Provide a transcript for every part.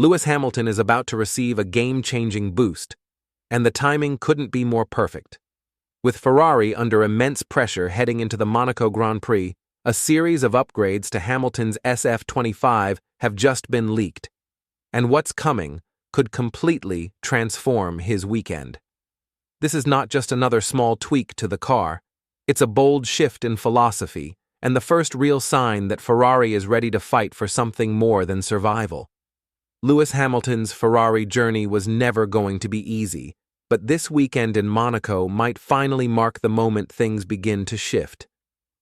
Lewis Hamilton is about to receive a game-changing boost, and the timing couldn't be more perfect. With Ferrari under immense pressure heading into the Monaco Grand Prix, a series of upgrades to Hamilton's SF-25 have just been leaked, and what's coming could completely transform his weekend. This is not just another small tweak to the car, it's a bold shift in philosophy, and the first real sign that Ferrari is ready to fight for something more than survival. Lewis Hamilton's Ferrari journey was never going to be easy, but this weekend in Monaco might finally mark the moment things begin to shift.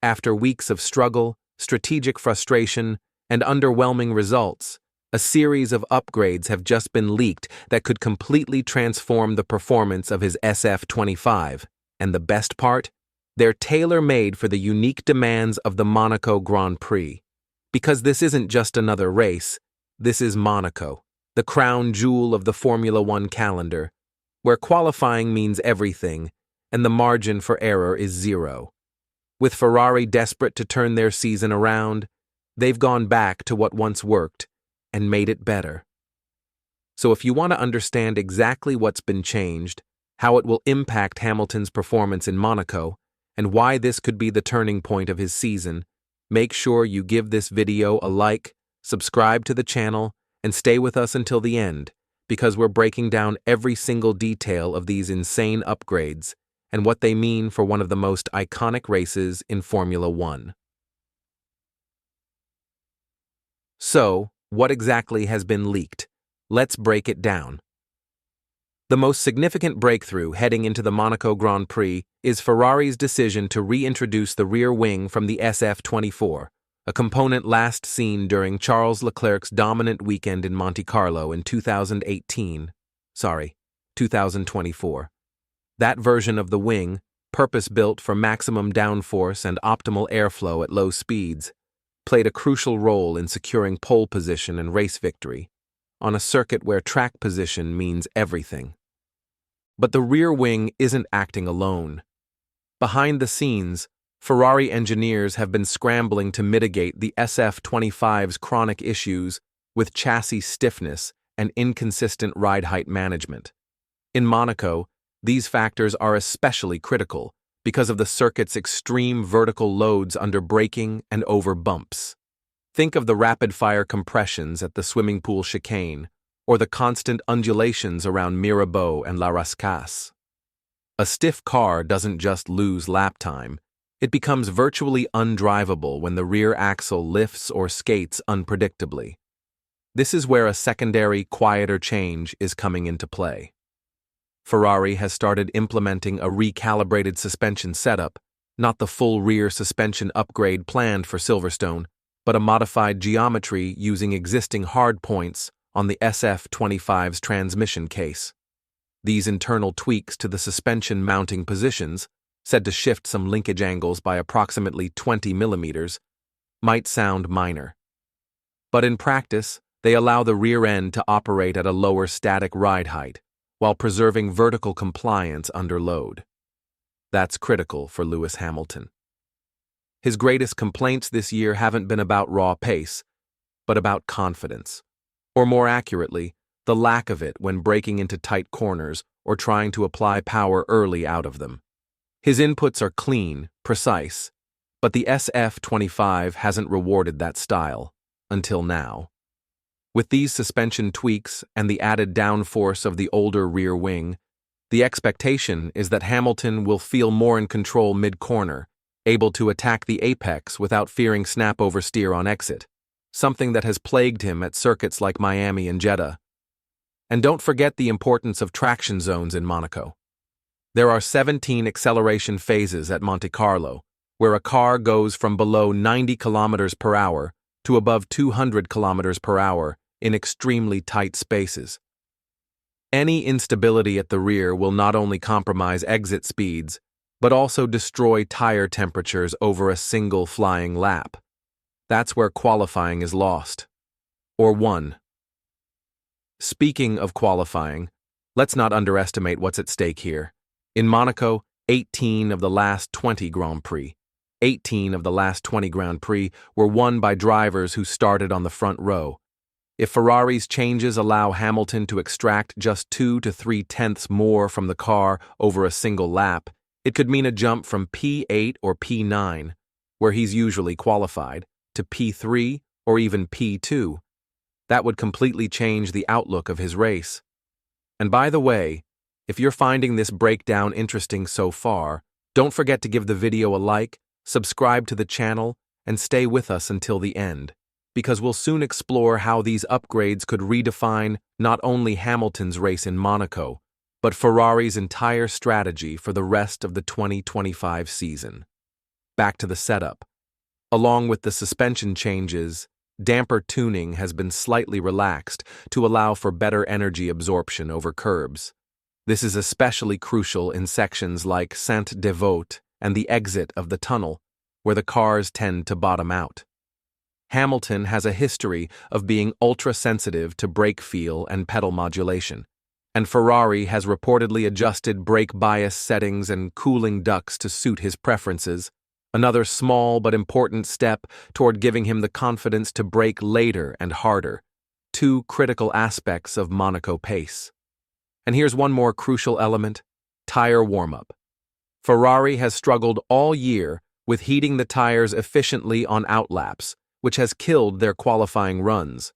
After weeks of struggle, strategic frustration, and underwhelming results, a series of upgrades have just been leaked that could completely transform the performance of his SF-25. And the best part? They're tailor-made for the unique demands of the Monaco Grand Prix. Because this isn't just another race, this is Monaco, the crown jewel of the Formula One calendar, where qualifying means everything, and the margin for error is zero. With Ferrari desperate to turn their season around, they've gone back to what once worked and made it better. So if you want to understand exactly what's been changed, how it will impact Hamilton's performance in Monaco, and why this could be the turning point of his season, make sure you give this video a like, subscribe to the channel, and stay with us until the end, because we're breaking down every single detail of these insane upgrades and what they mean for one of the most iconic races in Formula One. So, what exactly has been leaked? Let's break it down. The most significant breakthrough heading into the Monaco Grand Prix is Ferrari's decision to reintroduce the rear wing from the SF-24, a component last seen during Charles Leclerc's dominant weekend in Monte Carlo in 2024. That version of the wing, purpose-built for maximum downforce and optimal airflow at low speeds, played a crucial role in securing pole position and race victory, on a circuit where track position means everything. But the rear wing isn't acting alone. Behind the scenes, Ferrari engineers have been scrambling to mitigate the SF-25's chronic issues with chassis stiffness and inconsistent ride height management. In Monaco, these factors are especially critical because of the circuit's extreme vertical loads under braking and over bumps. Think of the rapid-fire compressions at the swimming pool chicane, or the constant undulations around Mirabeau and La Rascasse. A stiff car doesn't just lose lap time, it becomes virtually undrivable when the rear axle lifts or skates unpredictably. This is where a secondary, quieter change is coming into play. Ferrari has started implementing a recalibrated suspension setup, not the full rear suspension upgrade planned for Silverstone, but a modified geometry using existing hardpoints on the SF-25's transmission case. These internal tweaks to the suspension mounting positions, said to shift some linkage angles by approximately 20 millimeters, might sound minor. But in practice, they allow the rear end to operate at a lower static ride height, while preserving vertical compliance under load. That's critical for Lewis Hamilton. His greatest complaints this year haven't been about raw pace, but about confidence. Or more accurately, the lack of it when braking into tight corners or trying to apply power early out of them. His inputs are clean, precise, but the SF-25 hasn't rewarded that style, until now. With these suspension tweaks and the added downforce of the older rear wing, the expectation is that Hamilton will feel more in control mid-corner, able to attack the apex without fearing snap oversteer on exit, something that has plagued him at circuits like Miami and Jeddah. And don't forget the importance of traction zones in Monaco. There are 17 acceleration phases at Monte Carlo, where a car goes from below 90 kilometers per hour to above 200 kilometers per hour in extremely tight spaces. Any instability at the rear will not only compromise exit speeds, but also destroy tire temperatures over a single flying lap. That's where qualifying is lost. Or won. Speaking of qualifying, let's not underestimate what's at stake here. In Monaco, 18 of the last 20 Grand Prix were won by drivers who started on the front row. If Ferrari's changes allow Hamilton to extract just 2 to 3 tenths more from the car over a single lap, it could mean a jump from P8 or P9, where he's usually qualified, to P3 or even P2. That would completely change the outlook of his race. And by the way, if you're finding this breakdown interesting so far, don't forget to give the video a like, subscribe to the channel, and stay with us until the end, because we'll soon explore how these upgrades could redefine not only Hamilton's race in Monaco, but Ferrari's entire strategy for the rest of the 2025 season. Back to the setup. Along with the suspension changes, damper tuning has been slightly relaxed to allow for better energy absorption over curbs. This is especially crucial in sections like Sainte-Devote and the exit of the tunnel, where the cars tend to bottom out. Hamilton has a history of being ultra-sensitive to brake feel and pedal modulation, and Ferrari has reportedly adjusted brake bias settings and cooling ducts to suit his preferences, another small but important step toward giving him the confidence to brake later and harder, two critical aspects of Monaco pace. And here's one more crucial element: tire warm-up. Ferrari has struggled all year with heating the tires efficiently on outlaps, which has killed their qualifying runs.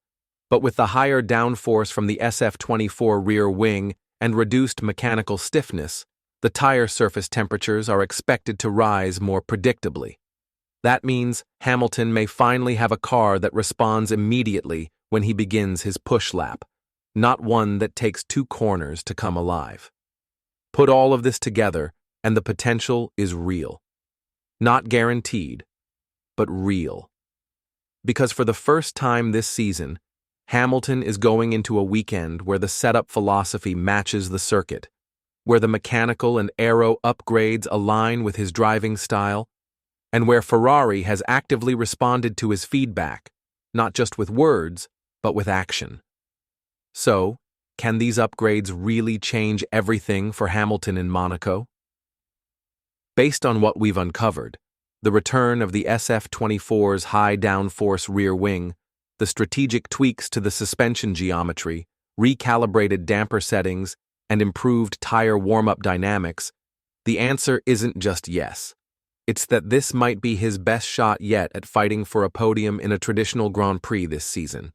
But with the higher downforce from the SF-24 rear wing and reduced mechanical stiffness, the tire surface temperatures are expected to rise more predictably. That means Hamilton may finally have a car that responds immediately when he begins his push lap, not one that takes 2 corners to come alive. Put all of this together, and the potential is real. Not guaranteed, but real. Because for the first time this season, Hamilton is going into a weekend where the setup philosophy matches the circuit, where the mechanical and aero upgrades align with his driving style, and where Ferrari has actively responded to his feedback, not just with words, but with action. So, can these upgrades really change everything for Hamilton in Monaco? Based on what we've uncovered, the return of the SF-24's high downforce rear wing, the strategic tweaks to the suspension geometry, recalibrated damper settings, and improved tire warm-up dynamics, the answer isn't just yes. It's that this might be his best shot yet at fighting for a podium in a traditional Grand Prix this season.